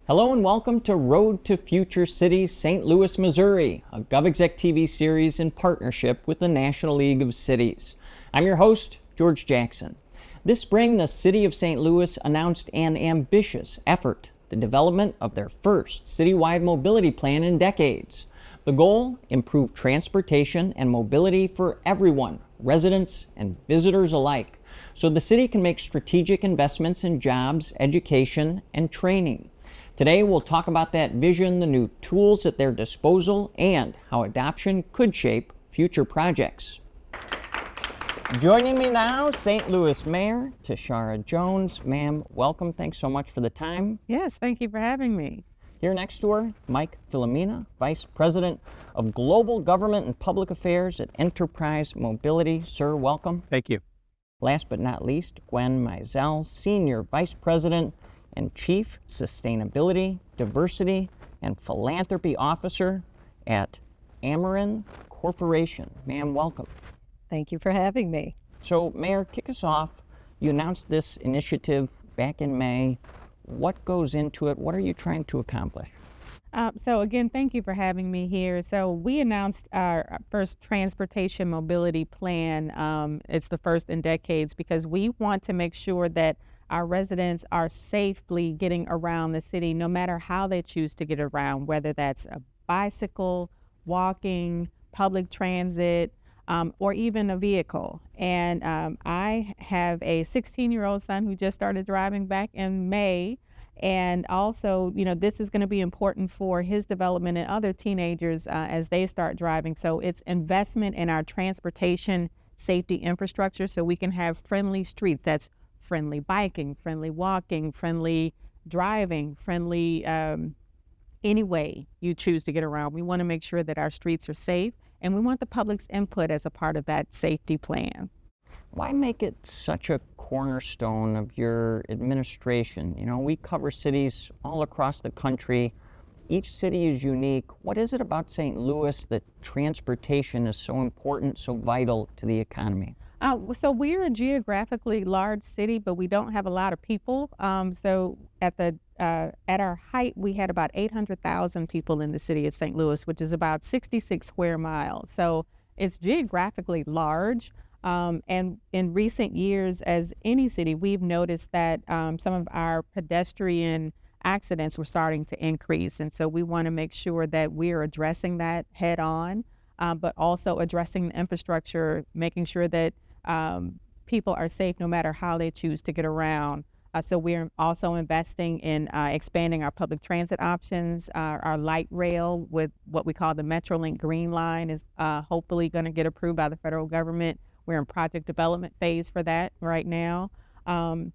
Hello and welcome to Road to Future Cities, St. Louis, Missouri, a GovExec TV series in partnership with the National League of Cities. I'm your host, George Jackson. This spring, the City of St. Louis announced an ambitious effort, the development of their first citywide mobility plan in decades. The goal, improve transportation and mobility for everyone, residents and visitors alike, so the city can make strategic investments in jobs, education, and training. Today, we'll talk about that vision, the new tools at their disposal, and how adoption could shape future projects. Joining me now, St. Louis Mayor Tishaura Jones. Ma'am, welcome. Thanks so much for the time. Yes, thank you for having me. Here next to her, Mike Filomena, Vice President of Global Government and Public Affairs at Enterprise Mobility. Sir, welcome. Thank you. Last but not least, Gwen Mizell, Senior Vice President and Chief Sustainability, Diversity, and Philanthropy Officer at Ameren Corporation. Ma'am, welcome. Thank you for having me. So, Mayor, kick us off. You announced this initiative back in May. What goes into it? What are you trying to accomplish? So again, thank you for having me here. So we announced our first transportation mobility plan. It's the first in decades because we want to make sure that our residents are safely getting around the city, no matter how they choose to get around, whether that's a bicycle, walking, public transit, or even a vehicle. And I have a 16-year-old son who just started driving back in May. And also, this is going to be important for his development and other teenagers as they start driving. So it's investment in our transportation safety infrastructure so we can have friendly streets. That's friendly biking, friendly walking, friendly driving, friendly any way you choose to get around. We want to make sure that our streets are safe, and we want the public's input as a part of that safety plan. Why make it such a cornerstone of your administration? We cover cities all across the country. Each city is unique. What is it about St. Louis that transportation is so important, so vital to the economy? So we're a geographically large city, but we don't have a lot of people. So at our height, we had about 800,000 people in the city of St. Louis, which is about 66 square miles. So it's geographically large. And in recent years, as any city, we've noticed that some of our pedestrian accidents were starting to increase. And so we want to make sure that we're addressing that head on, but also addressing the infrastructure, making sure that people are safe no matter how they choose to get around. So we're also investing in expanding our public transit options. Our light rail with what we call the MetroLink Green Line is hopefully going to get approved by the federal government. We're in project development phase for that right now. And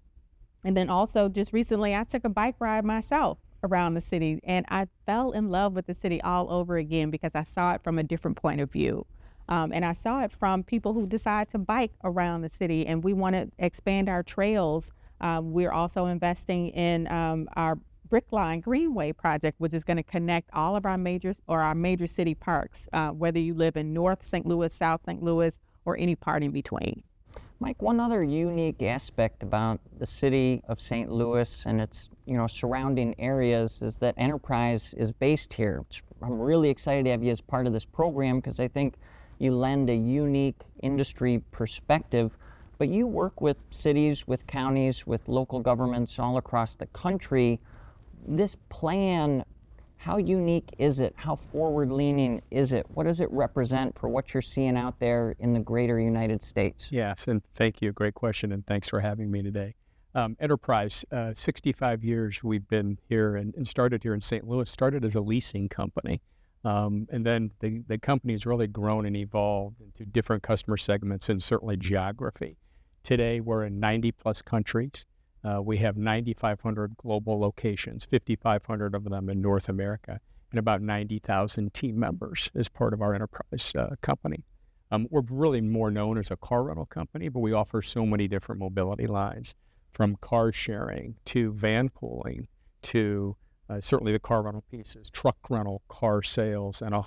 then also just recently, I took a bike ride myself around the city, and I fell in love with the city all over again because I saw it from a different point of view. And I saw it from people who decide to bike around the city, and we want to expand our trails. We're also investing in our Brickline Greenway project, which is going to connect all of our major city parks, whether you live in North St. Louis, South St. Louis, or any part in between. Mike, one other unique aspect about the city of St. Louis and its surrounding areas is that Enterprise is based here. I'm really excited to have you as part of this program because I think you lend a unique industry perspective, but you work with cities, with counties, with local governments all across the country. This plan, how unique is it? How forward-leaning is it? What does it represent for what you're seeing out there in the greater United States? Yes, and thank you. Great question, and thanks for having me today. Enterprise, 65 years we've been here and started here in St. Louis, started as a leasing company. And then the company has really grown and evolved into different customer segments and certainly geography. Today, we're in 90-plus countries. We have 9,500 global locations, 5,500 of them in North America, and about 90,000 team members as part of our enterprise company. We're really more known as a car rental company, but we offer so many different mobility lines, from car sharing to van pooling to certainly the car rental pieces, truck rental, car sales, and a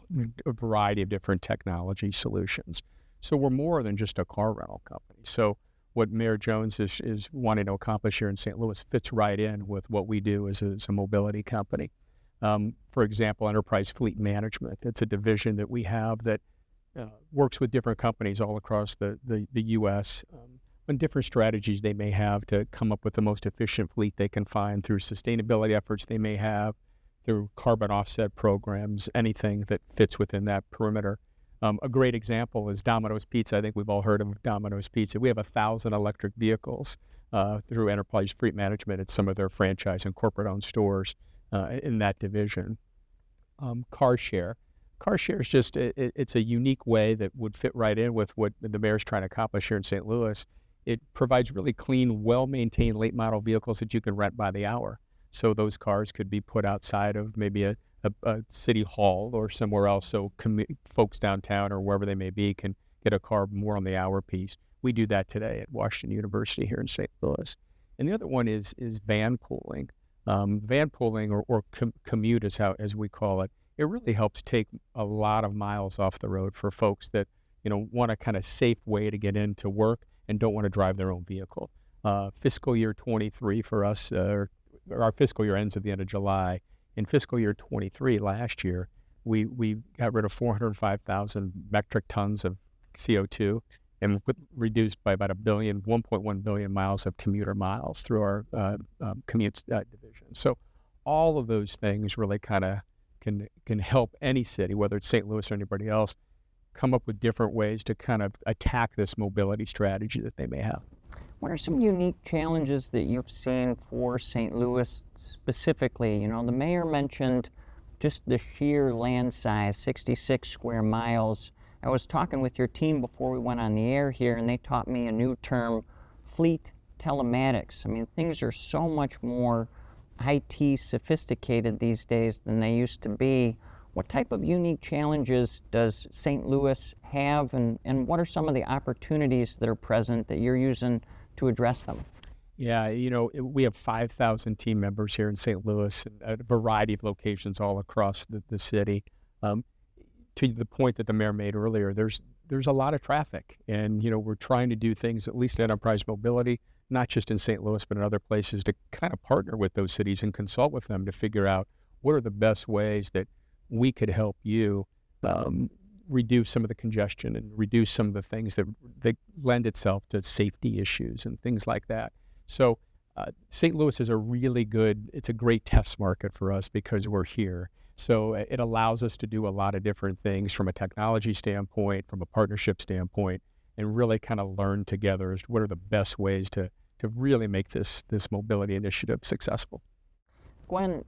variety of different technology solutions. So we're more than just a car rental company. So what Mayor Jones is wanting to accomplish here in St. Louis fits right in with what we do as a mobility company. For example, enterprise fleet management. It's a division that we have that works with different companies all across the U.S. On different strategies they may have to come up with the most efficient fleet they can find through sustainability efforts they may have, through carbon offset programs, anything that fits within that perimeter. A great example is Domino's Pizza. I think we've all heard of Domino's Pizza. We have 1,000 electric vehicles through enterprise fleet management at some of their franchise and corporate-owned stores in that division. Car share. Car share is just, it's a unique way that would fit right in with what the mayor's trying to accomplish here in St. Louis. It provides really clean, well-maintained late model vehicles that you can rent by the hour. So those cars could be put outside of maybe a city hall or somewhere else, so folks downtown or wherever they may be can get a car more on the hour piece. We do that today at Washington University here in St. Louis. And the other one is van pooling. Van pooling or commute is as we call it. It really helps take a lot of miles off the road for folks that want a kind of safe way to get into work and don't want to drive their own vehicle. Fiscal year 23 for us, our fiscal year ends at the end of July. In fiscal year 23 last year, we got rid of 405,000 metric tons of CO2 and reduced by about 1.1 billion miles of commuter miles through our commute division. So all of those things really kind of can help any city, whether it's St. Louis or anybody else, come up with different ways to kind of attack this mobility strategy that they may have. What are some unique challenges that you've seen for St. Louis specifically? The mayor mentioned just the sheer land size, 66 square miles. I was talking with your team before we went on the air here, and they taught me a new term, fleet telematics. I mean, things are so much more IT sophisticated these days than they used to be. What type of unique challenges does St. Louis have, and what are some of the opportunities that are present that you're using to address them? Yeah, we have 5,000 team members here in St. Louis at a variety of locations all across the city. To the point that the mayor made earlier, there's a lot of traffic, and we're trying to do things, at least enterprise mobility, not just in St. Louis, but in other places, to kind of partner with those cities and consult with them to figure out what are the best ways that we could help you reduce some of the congestion and reduce some of the things that lend itself to safety issues and things like that. So St. Louis is it's a great test market for us because we're here. So it allows us to do a lot of different things from a technology standpoint, from a partnership standpoint, and really kind of learn together as what are the best ways to really make this mobility initiative successful. Gwen,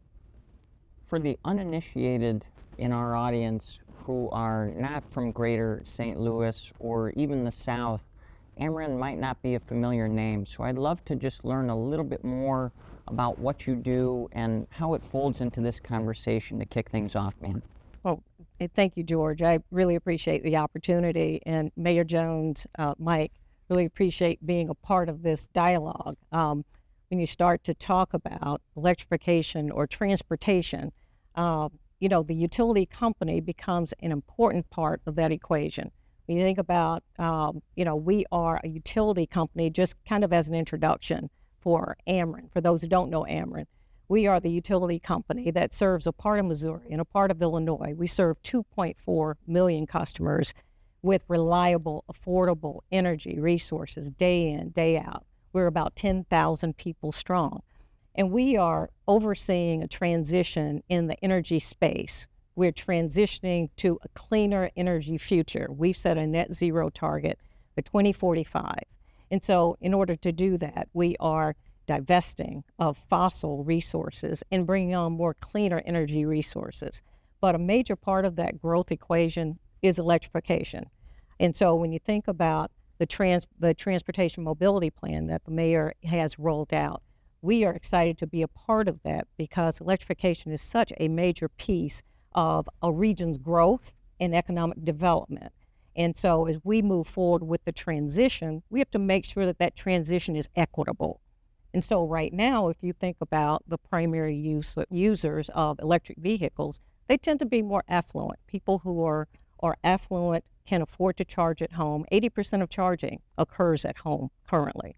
for the uninitiated in our audience who are not from greater St. Louis or even the South, Ameren might not be a familiar name, so I'd love to just learn a little bit more about what you do and how it folds into this conversation to kick things off, man. Well, thank you, George. I really appreciate the opportunity, and Mayor Jones, Mike, really appreciate being a part of this dialogue. When you start to talk about electrification or transportation, the utility company becomes an important part of that equation. When you think about, we are a utility company, just kind of as an introduction for Ameren. For those who don't know Ameren, we are the utility company that serves a part of Missouri and a part of Illinois. We serve 2.4 million customers with reliable, affordable energy resources day in, day out. We're about 10,000 people strong. And we are overseeing a transition in the energy space. We're transitioning to a cleaner energy future. We've set a net zero target for 2045. And so in order to do that, we are divesting of fossil resources and bringing on more cleaner energy resources. But a major part of that growth equation is electrification. And so when you think about the transportation mobility plan that the mayor has rolled out, we are excited to be a part of that because electrification is such a major piece of a region's growth and economic development. And so as we move forward with the transition, we have to make sure that that transition is equitable. And so right now, if you think about the primary users of electric vehicles, they tend to be more affluent, people who are affluent can afford to charge at home. 80% of charging occurs at home currently.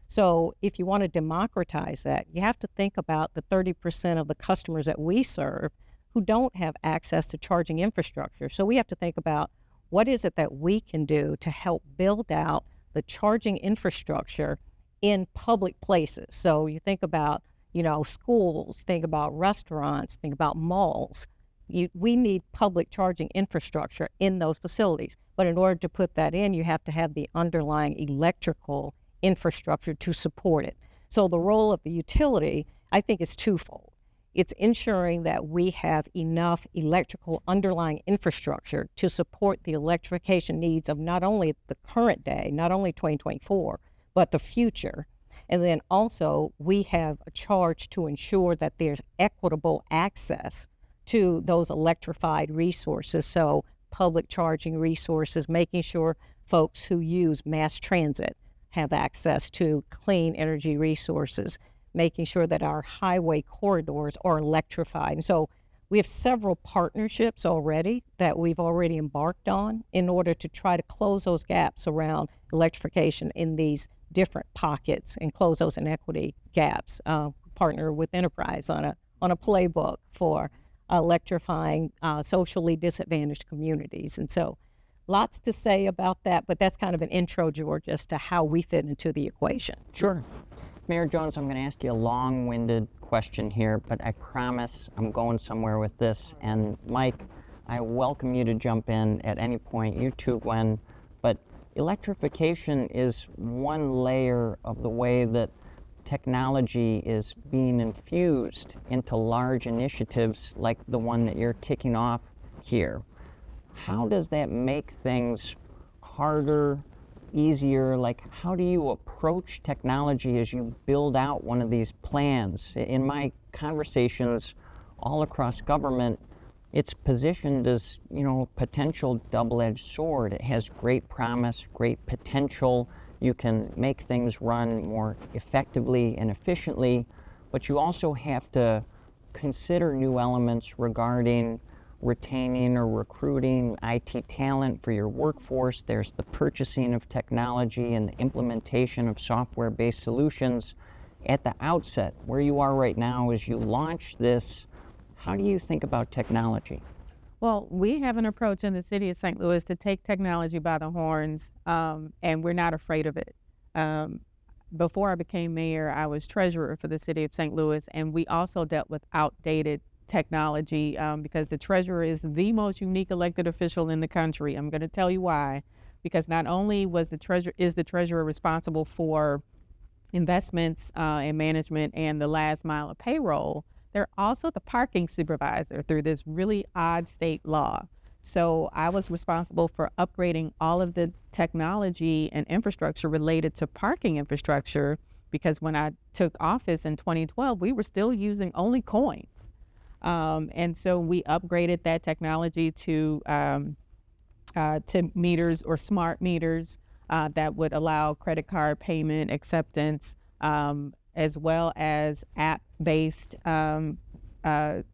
So if you want to democratize that, you have to think about the 30% of the customers that we serve who don't have access to charging infrastructure. So we have to think about what is it that we can do to help build out the charging infrastructure in public places. So you think about, schools, think about restaurants, think about malls. We need public charging infrastructure in those facilities. But in order to put that in, you have to have the underlying electrical infrastructure to support it. So the role of the utility, I think, is twofold. It's ensuring that we have enough electrical underlying infrastructure to support the electrification needs of not only the current day, not only 2024, but the future. And then also we have a charge to ensure that there's equitable access to those electrified resources. So public charging resources, making sure folks who use mass transit have access to clean energy resources, making sure that our highway corridors are electrified. And so we have several partnerships already that we've already embarked on in order to try to close those gaps around electrification in these different pockets and close those inequity gaps. Partner with Enterprise on a playbook for electrifying socially disadvantaged communities. And so lots to say about that, but that's kind of an intro, George, as to how we fit into the equation. Sure. Mayor Jones, I'm going to ask you a long-winded question here, but I promise I'm going somewhere with this. And Mike, I welcome you to jump in at any point. You too, Gwen. But electrification is one layer of the way that technology is being infused into large initiatives like the one that you're kicking off here. How does that make things harder, easier? Like, how do you approach technology as you build out one of these plans? In my conversations all across government, it's positioned as, potential double-edged sword. It has great promise, great potential. You can make things run more effectively and efficiently, but you also have to consider new elements regarding retaining or recruiting IT talent for your workforce. There's the purchasing of technology and the implementation of software-based solutions. At the outset, where you are right now as you launch this, how do you think about technology? Well, we have an approach in the city of St. Louis to take technology by the horns, and we're not afraid of it. Before I became mayor, I was treasurer for the city of St. Louis, and we also dealt with outdated technology because the treasurer is the most unique elected official in the country. I'm going to tell you why. Because not only is the treasurer responsible for investments and management and the last mile of payroll, they're also the parking supervisor through this really odd state law. So I was responsible for upgrading all of the technology and infrastructure related to parking infrastructure, because when I took office in 2012, we were still using only coins. And so we upgraded that technology to meters or smart meters that would allow credit card payment acceptance, as well as app-based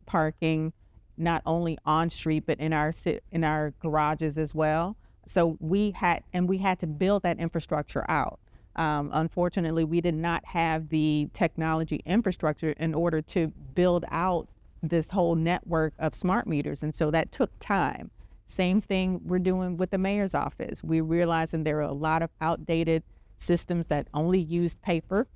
parking, not only on street but in our garages as well. So we had to build that infrastructure out. Unfortunately, we did not have the technology infrastructure in order to build out this whole network of smart meters, and so that took time. Same thing we're doing with the mayor's office. We're realizing there are a lot of outdated systems that only use paper.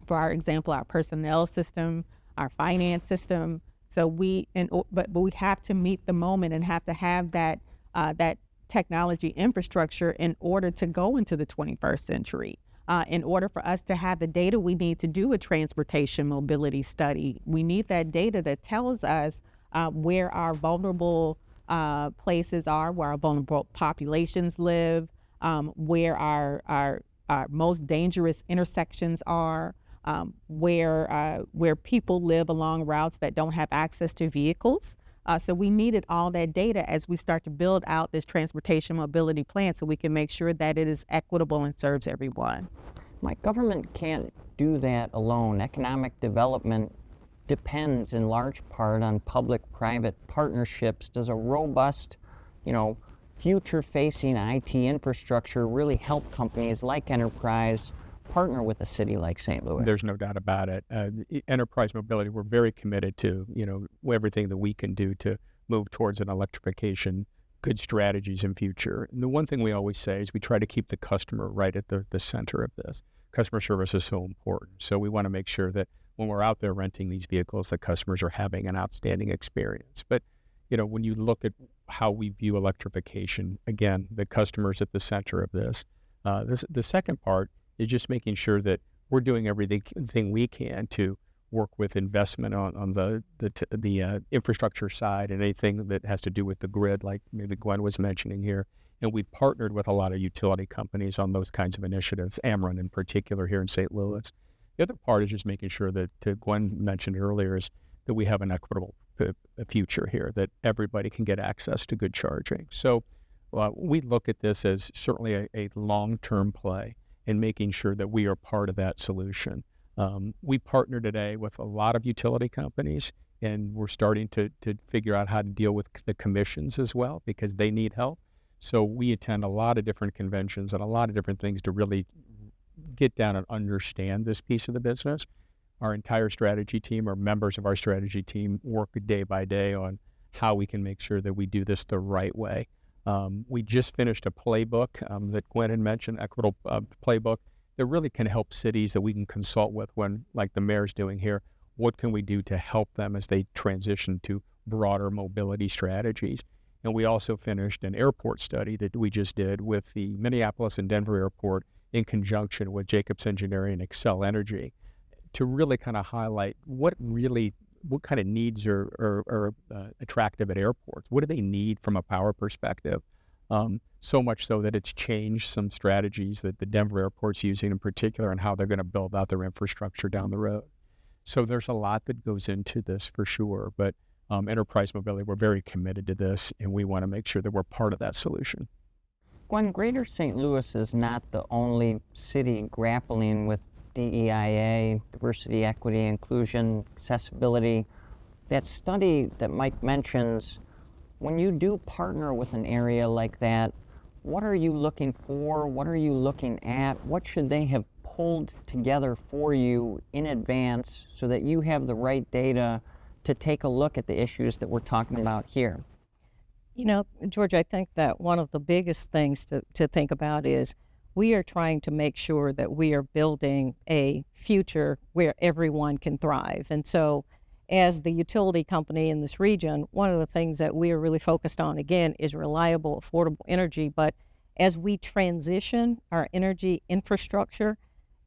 For our example, our personnel system, our finance system. So but we have to meet the moment and have to have that technology infrastructure in order to go into the 21st century. In order for us to have the data we need to do a transportation mobility study, we need that data that tells us where our vulnerable places are, where our vulnerable populations live, where our most dangerous intersections are, where people live along routes that don't have access to vehicles. So we needed all that data as we start to build out this transportation mobility plan so we can make sure that it is equitable and serves everyone. My government can't do that alone. Economic development depends in large part on public-private partnerships. Does a robust, future-facing IT infrastructure really help companies like Enterprise partner with a city like St. Louis? There's no doubt about it. Enterprise mobility, we're very committed to, everything that we can do to move towards an electrification, good strategies in future. And the one thing we always say is we try to keep the customer right at the center of this. Customer service is so important. So we want to make sure that when we're out there renting these vehicles, that customers are having an outstanding experience. But, when you look at how we view electrification, again, the customer's at the center of this. The second part is just making sure that we're doing everything we can to work with investment on the infrastructure side and anything that has to do with the grid, like maybe Gwen was mentioning here. And we've partnered with a lot of utility companies on those kinds of initiatives, Ameren in particular here in St. Louis. The other part is just making sure that, Gwen mentioned earlier, is that we have an equitable future here, that everybody can get access to good charging. So we look at this as certainly a long-term play in making sure that we are part of that solution. We partner today with a lot of utility companies, and we're starting to figure out how to deal with the commissions as well, because they need help. So we attend a lot of different conventions and a lot of different things to really get down and understand this piece of the business. Our entire strategy team, or members of our strategy team, work day by day on how we can make sure that we do this the right way. We just finished a playbook that Gwen had mentioned, equitable playbook, that really can help cities that we can consult with when, like the mayor's doing here, what can we do to help them as they transition to broader mobility strategies. And we also finished an airport study that we just did with the Minneapolis and Denver airport in conjunction with Jacobs Engineering and Excel Energy, to really kind of highlight what kind of needs are attractive at airports. What do they need from a power perspective? So much so that it's changed some strategies that the Denver airport's using in particular, and how they're going to build out their infrastructure down the road. So there's a lot that goes into this for sure, but Enterprise Mobility, we're very committed to this, and we want to make sure that we're part of that solution. Gwen, Greater St. Louis is not the only city grappling with DEIA, diversity, equity, inclusion, accessibility. That study that Mike mentions, when you do partner with an area like that, what are you looking for? What are you looking at? What should they have pulled together for you in advance so that you have the right data to take a look at the issues that we're talking about here? George, I think that one of the biggest things to think about is we are trying to make sure that we are building a future where everyone can thrive. And so as the utility company in this region, one of the things that we are really focused on, again, is reliable, affordable energy. But as we transition our energy infrastructure,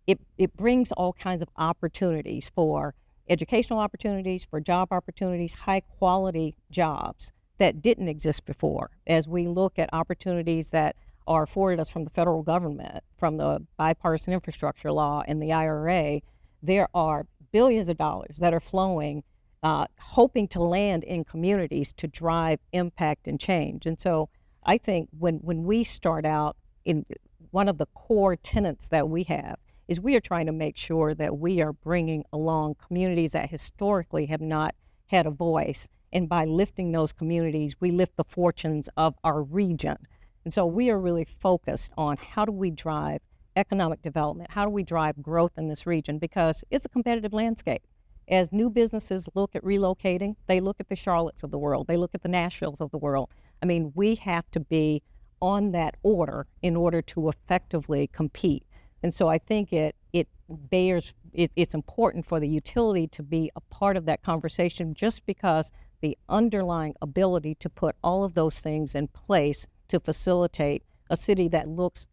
it brings all kinds of opportunities for educational opportunities, for job opportunities, high quality jobs that didn't exist before. As we look at opportunities that are afforded us from the federal government, from the bipartisan infrastructure law and the IRA, there are billions of dollars that are flowing, hoping to land in communities to drive impact and change. And so I think when we start out, in one of the core tenets that we have is we are trying to make sure that we are bringing along communities that historically have not had a voice. And by lifting those communities, we lift the fortunes of our region. And so we are really focused on how do we drive economic development? How do we drive growth in this region? Because it's a competitive landscape. As new businesses look at relocating, they look at the Charlottes of the world, they look at the Nashvilles of the world. I mean, we have to be on that order in order to effectively compete. And so I think it's important for the utility to be a part of that conversation, just because the underlying ability to put all of those things in place to facilitate a city that looks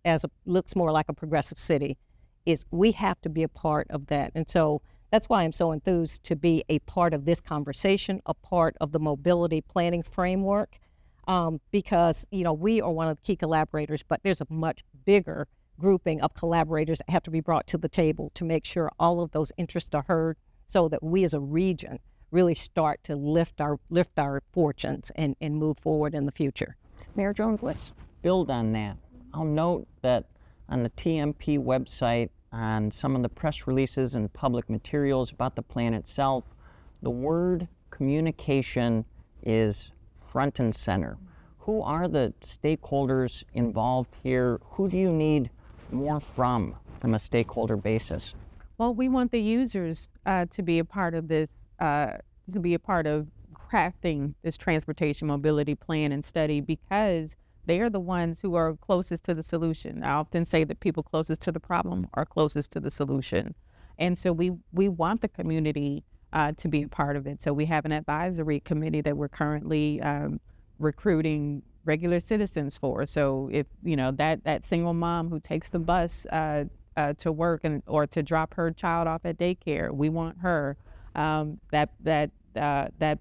more like a progressive city, is we have to be a part of that. And so that's why I'm so enthused to be a part of this conversation, a part of the mobility planning framework, because we are one of the key collaborators, but there's a much bigger grouping of collaborators that have to be brought to the table to make sure all of those interests are heard, so that we as a region really start to lift our fortunes and move forward in the future. Mayor Jones, let's build on that. I'll note that on the TMP website, on some of the press releases and public materials about the plan itself, the word communication is front and center. who are the stakeholders involved here? Who do you need more from a stakeholder basis? Well, we want the users to be a part of this, to be a part of crafting this transportation mobility plan and study, because they are the ones who are closest to the solution. I often say that people closest to the problem are closest to the solution. And so we want the community to be a part of it. So we have an advisory committee that we're currently recruiting regular citizens for. So if, that single mom who takes the bus to work or to drop her child off at daycare, we want her. That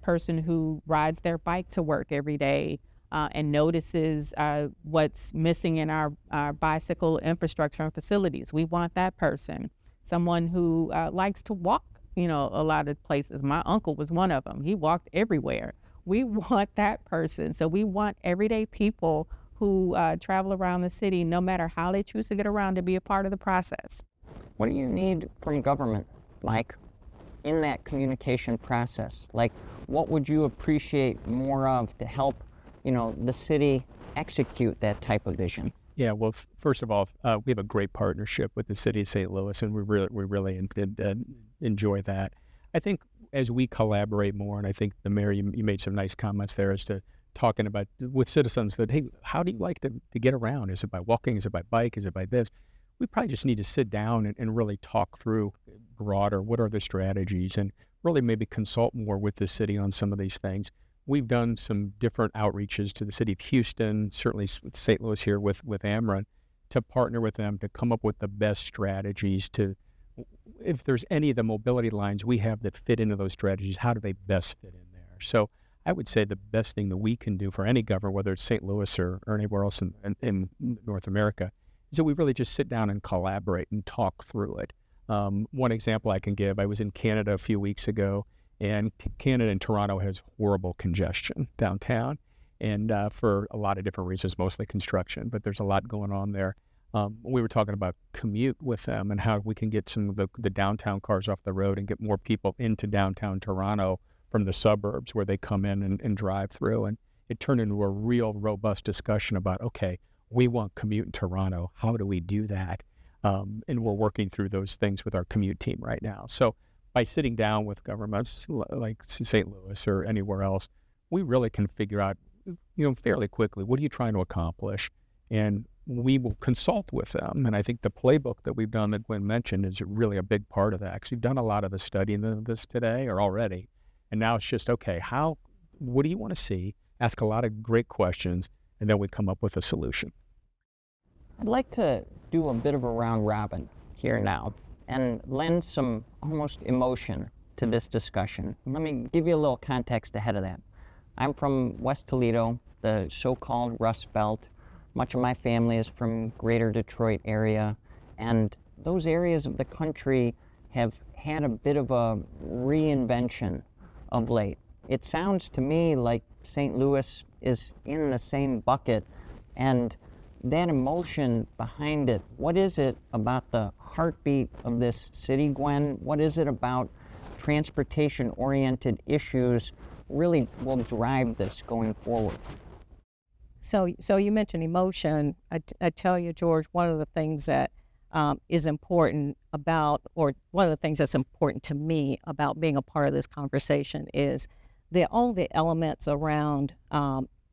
person who rides their bike to work every day and notices what's missing in our bicycle infrastructure and facilities, we want that person. Someone who likes to walk, a lot of places. My uncle was one of them. He walked everywhere. We want that person. So we want everyday people who travel around the city, no matter how they choose to get around, to be a part of the process. What do you need from government, Mike, in that communication process? Like, what would you appreciate more of to help, the city execute that type of vision? Yeah, well, first of all, we have a great partnership with the city of St. Louis, and we really enjoy that. I think as we collaborate more, and I think the mayor, you made some nice comments there as to talking about with citizens that, hey, how do you like to get around? Is it by walking? Is it by bike? Is it by this? We probably just need to sit down and really talk through broader, what are the strategies, and really maybe consult more with the city on some of these things. We've done some different outreaches to the city of Houston, certainly St. Louis here with Ameren, to partner with them to come up with the best strategies to, if there's any of the mobility lines we have that fit into those strategies, how do they best fit in there? So I would say the best thing that we can do for any government, whether it's St. Louis or anywhere else in North America, is that we really just sit down and collaborate and talk through it. One example I can give, I was in Canada a few weeks ago, and Canada and Toronto has horrible congestion downtown, and for a lot of different reasons, mostly construction, but there's a lot going on there. We were talking about commute with them and how we can get some of the downtown cars off the road and get more people into downtown Toronto from the suburbs where they come in and drive through. And it turned into a real robust discussion about, okay, we want commute in Toronto. How do we do that? And we're working through those things with our commute team right now. So by sitting down with governments like St. Louis or anywhere else, we really can figure out, fairly quickly, what are you trying to accomplish? And we will consult with them. And I think the playbook that we've done that Gwen mentioned is really a big part of that, because we've done a lot of the studying of this today or already. And now it's just, okay, what do you want to see? Ask a lot of great questions, and then we come up with a solution. I'd like to do a bit of a round robin here now and lend some almost emotion to this discussion. Let me give you a little context ahead of that. I'm from West Toledo, the so-called Rust Belt. Much of my family is from greater Detroit area, and those areas of the country have had a bit of a reinvention of late. It sounds to me like St. Louis is in the same bucket, and that emotion behind it, what is it about the heartbeat of this city, Gwen? What is it about transportation-oriented issues really will drive this going forward? So you mentioned emotion. I tell you, George, one of the things that is important about, or one of the things that's important to me about being a part of this conversation is all the elements around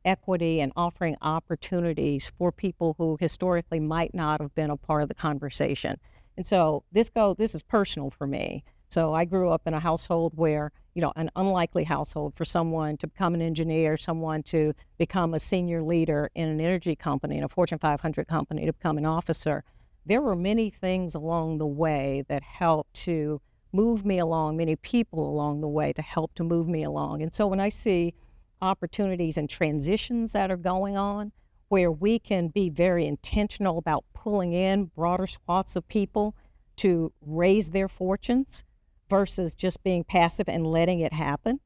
equity and offering opportunities for people who historically might not have been a part of the conversation. And so this is personal for me. So I grew up in a household where, an unlikely household for someone to become an engineer, someone to become a senior leader in an energy company, in a Fortune 500 company, to become an officer. There were many things along the way that helped to move me along, many people along the way to help to move me along. And so when I see opportunities and transitions that are going on where we can be very intentional about pulling in broader swaths of people to raise their fortunes versus just being passive and letting it happen,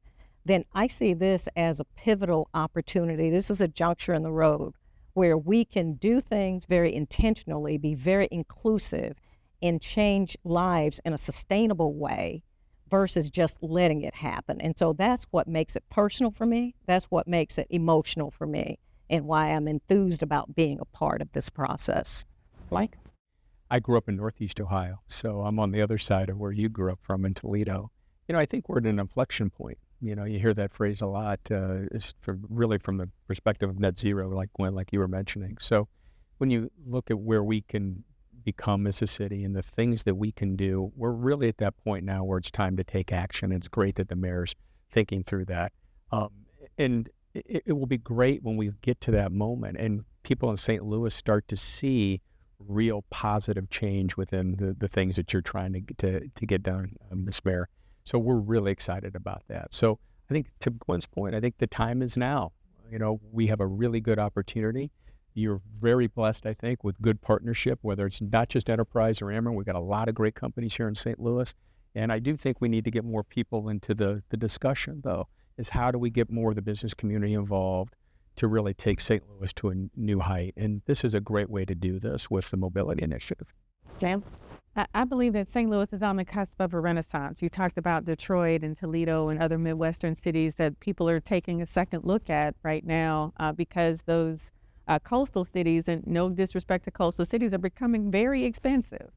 then I see this as a pivotal opportunity. This is a juncture in the road where we can do things very intentionally, be very inclusive, and change lives in a sustainable way versus just letting it happen. And so that's what makes it personal for me. That's what makes it emotional for me. and why I'm enthused about being a part of this process. Mike? I grew up in Northeast Ohio, so I'm on the other side of where you grew up from in Toledo. I think we're at an inflection point. You hear that phrase a lot. It's really from the perspective of net zero, like Gwen, like you were mentioning. So when you look at where we can become as a city and the things that we can do, we're really at that point now where it's time to take action. It's great that the mayor's thinking through that. And it will be great when we get to that moment and people in St. Louis start to see real positive change within the things that you're trying to get done, Ms. Mayor. So we're really excited about that. So I think to Gwen's point, I think the time is now. We have a really good opportunity. You're very blessed, I think, with good partnership, whether it's not just Enterprise or Ameren. We've got a lot of great companies here in St. Louis. And I do think we need to get more people into the discussion, though, is how do we get more of the business community involved to really take St. Louis to a new height. And this is a great way to do this with the Mobility Initiative. Jan? I believe that St. Louis is on the cusp of a renaissance. You talked about Detroit and Toledo and other Midwestern cities that people are taking a second look at right now because those coastal cities, and no disrespect to coastal cities, are becoming very expensive.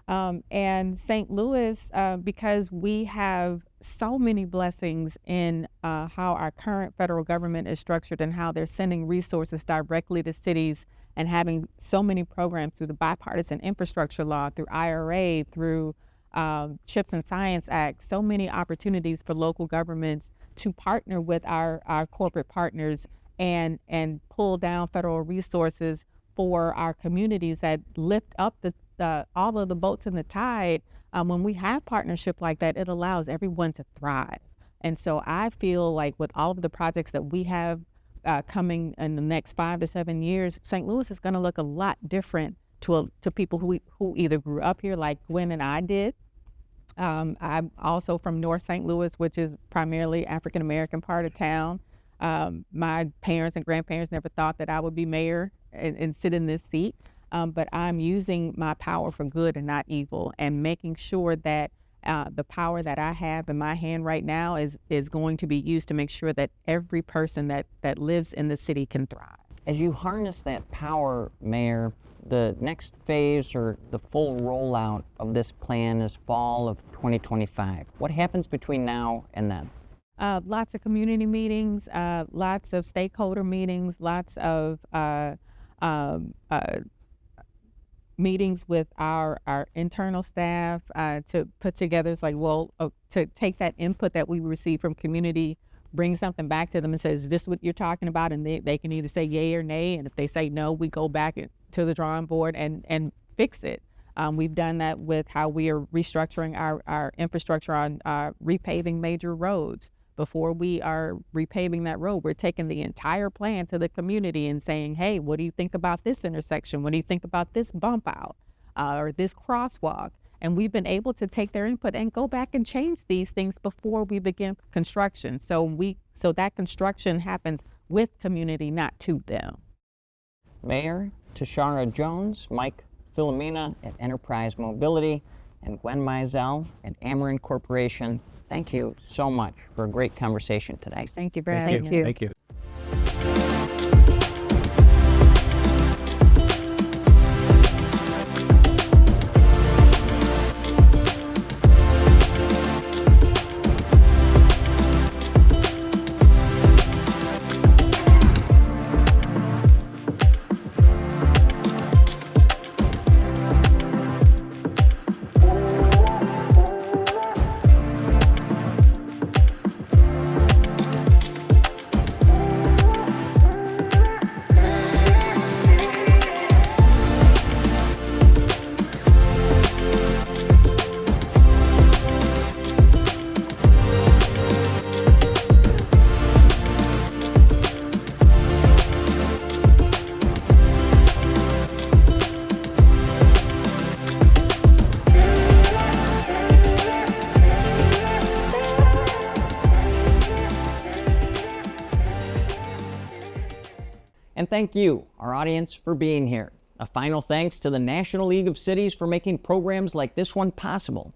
And St. Louis, because we have so many blessings in how our current federal government is structured and how they're sending resources directly to cities and having so many programs through the bipartisan infrastructure law, through IRA, through CHIPS and Science Act, so many opportunities for local governments to partner with our corporate partners and pull down federal resources for our communities that lift up all of the boats in the tide. When we have partnership like that, it allows everyone to thrive. And so I feel like with all of the projects that we have coming in the next 5 to 7 years, St. Louis is going to look a lot different to people who either grew up here like Gwen and I did. I'm also from North St. Louis, which is primarily African-American part of town. My parents and grandparents never thought that I would be mayor and sit in this seat. But I'm using my power for good and not evil, and making sure that the power that I have in my hand right now is going to be used to make sure that every person that lives in the city can thrive. As you harness that power, Mayor, the next phase or the full rollout of this plan is fall of 2025. What happens between now and then? Lots of community meetings, lots of stakeholder meetings, lots of meetings with our internal staff to put together, to take that input that we receive from community, bring something back to them and say, is this what you're talking about? And they can either say yay or nay. And if they say no, we go back to the drawing board and fix it. We've done that with how we are restructuring our infrastructure on repaving major roads. Before we are repaving that road, we're taking the entire plan to the community and saying, hey, what do you think about this intersection? What do you think about this bump out or this crosswalk? And we've been able to take their input and go back and change these things before we begin construction. So that construction happens with community, not to them. Mayor Tishaura Jones, Mike Filomena at Enterprise Mobility, and Gwen Mizell at Ameren Corporation, thank you so much for a great conversation today. Thank you for having us. Thank you. And thank you, our audience, for being here. A final thanks to the National League of Cities for making programs like this one possible.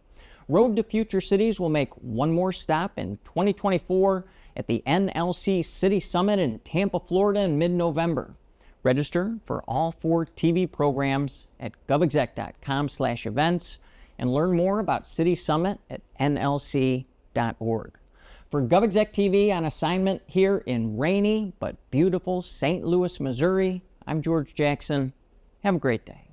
Road to Future Cities will make one more stop in 2024 at the NLC City Summit in Tampa, Florida in mid-November. Register for all 4 TV programs at govexec.com/events and learn more about City Summit at nlc.org. For GovExec TV on assignment here in rainy but beautiful St. Louis, Missouri, I'm George Jackson. Have a great day.